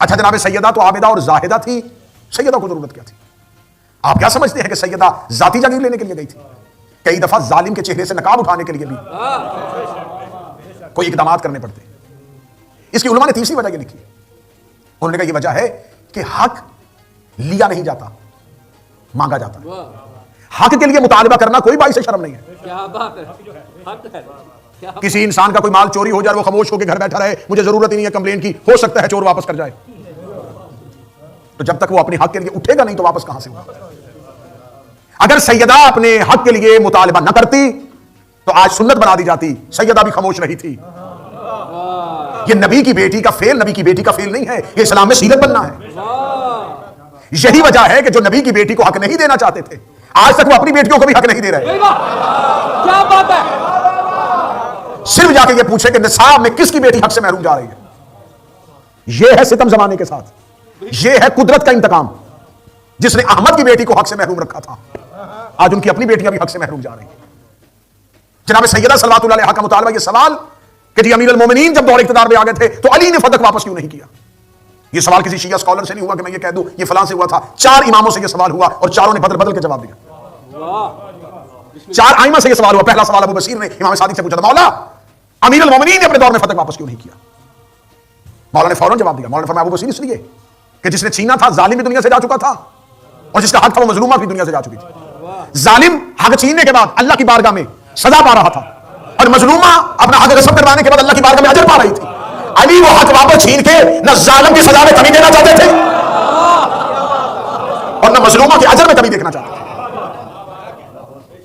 अच्छा जनाब, सैयदा तो आबिदा और जाहिदा थी, सैयदा को जरूरत क्या थी? आप क्या समझते हैं कि सैयदा जाती जागीर लेने के लिए गई थी? कई दफा जालिम के चेहरे से नकाब उठाने के लिए भी कोई इकदाम करने पड़ते हैं। इसकी उलमा ने तीसरी वजह यह लिखी, उन्होंने कहा यह वजह है कि हक लिया नहीं जाता, मांगा जाता है। हक के लिए मुतालबा करना कोई बाइस शर्म नहीं है। क्या बात है, हक है। किसी इंसान का कोई माल चोरी हो जाए, वो खामोश होकर घर बैठा रहे, मुझे जरूरत ही नहीं है कंप्लेंट की, हो सकता है चोर वापस कर जाए। तो जब तक वो अपने हक के लिए उठेगा नहीं तो वापस कहां से होगा? अगर सैयदा अपने हक के लिए मुतालबा न करती तो आज सुन्नत बना दी जाती, सैयदा भी खामोश रही थी। ये नबी की बेटी का फेल, नबी की बेटी का फेल नहीं है, ये इस्लाम में सीरत बनना है। यही वजह है कि जो नबी की बेटी को हक नहीं देना चाहते थे, आज तक वो अपनी बेटियों को भी हक नहीं दे रहे। क्या बात है। सिर्फ जाके ये पूछे कि निसाब में किसकी बेटी हक से महरूम जा रही है। यह है सितम जमाने के साथ, यह है कुदरत का इंतकाम। जिसने अहमद की बेटी को हक से महरूम रखा था, आज उनकी अपनी बेटियां भी हक से महरूम जा रही हैं। जनाब सैयदा सल्लल्लाहु अलैहा का मुतालबा यह सवाल कि जी अमीरुल मोमिनीन जब दौर इख्तिदार में आ गए थे तो अली ने फतक वापस क्यों नहीं किया? यह सवाल किसी शिया स्कॉलर से नहीं हुआ कि मैं ये कह दूं ये फलां से हुआ था। 4 इमामों से यह सवाल हुआ और चारों ने बदल बदल के जवाब दिया। 4 आइमा से यह सवाल हुआ। पहला सवाल अबू बसीर ने इमाम सादिक से पूछा था, मौला अमीरुल मोमिनीन ने अपने दौर में फतक वापस क्यों नहीं किया? मौला ने फौरन जवाब दिया। मौला ने फरमाया अबू बसीर इसलिए कि जिसने छीना था जालिम भी दुनिया से जा चुका था और जिसका हक था वो मजलूमा भी दुनिया से जा चुकी थी। जालिम हक छीनने के बाद अल्लाह की बारगाह में सजा पा रहा था और मजलूमा अपना हक गस्ब करवाने के बाद अल्लाह की बारगाह में अजर पा रही थी। अली वो हक वापस छीन के न जालिम की सजा में कमी देना चाहते थे और न मजलूमा के अजर में कमी देखना चाहते थे,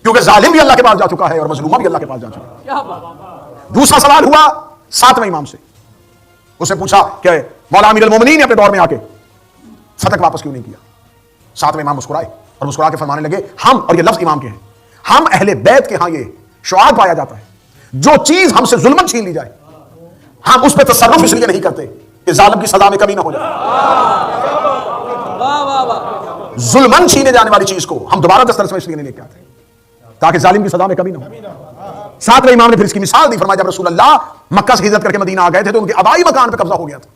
क्योंकि जालिम भी अल्लाह के पास जा चुका है और मजलूमा भी अल्लाह के पास जा चुका है। दूसरा सवाल हुआ 7वें इमाम से। उसने पूछा कि मौला अमीरुल मोमिनीन ने अपने दौर में आके फतक वापस क्यों नहीं किया? 7वें इमाम मुस्कुराए और मुस्कुरा के फरमाने लगे, हम, और ये लफ्ज इमाम के हैं, हम अहले बैत के यहां ये शुआर पाया जाता है, जो चीज हमसे जुल्मन छीन ली जाए हम उस पर तसर्रुफ इसलिए नहीं करते कि जालिम की सजा में कमी ना हो जाए। जुल्मन छीने जाने वाली चीज को हम दोबारा दस्तरस में इसलिए नहीं लेके आते ताकि जालिम की सजा में कमी ना हो। 7वें इमाम ने फिर इसकी मिसाल दी। फरमाया जब रसूल अल्लाह मक्का से हिजरत करके मदीना आ गए थे तो उनके आबाई मकान पर कब्जा हो गया था।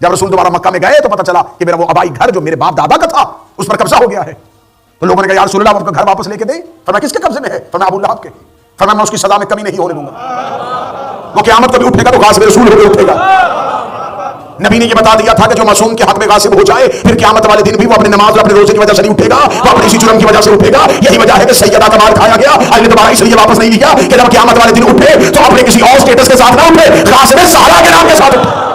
जब रसूल दोबारा मक्का में गए तो पता चला कि मेरा वो आबाई घर जो मेरे बाप दादा का था उस पर कब्जा हो गया है। तो लोगों ने कहा यार रसूल अल्लाह उनका घर वापस लेके दे। फरमाया किसके कब्जे में है? फरमाया अबू लहब के। फरमाया मैं उसकी सजा में कमी नहीं होने दूंगा। वो क़यामत को भी उठेगा तो गासिब रसूल होकर उठेगा। नबी ने ये बता दिया था कि जो मासूम के हक में गासिब हो जाए फिर क़यामत वाले दिन भी वो अपनी नमाज और अपने रोजे की वजह से नहीं उठेगा, वो अपनी इसी जुर्म की वजह से उठेगा। यही वजह है कि सैयदा का माल खाया गया, अली ने दोबारा इसलिए वापस नहीं लिया कि जब क़यामत वाले दिन उठे तो अपने किसी और स्टेटस के साथ ना उठे, गासिब सहरा के नाम के साथ उठे।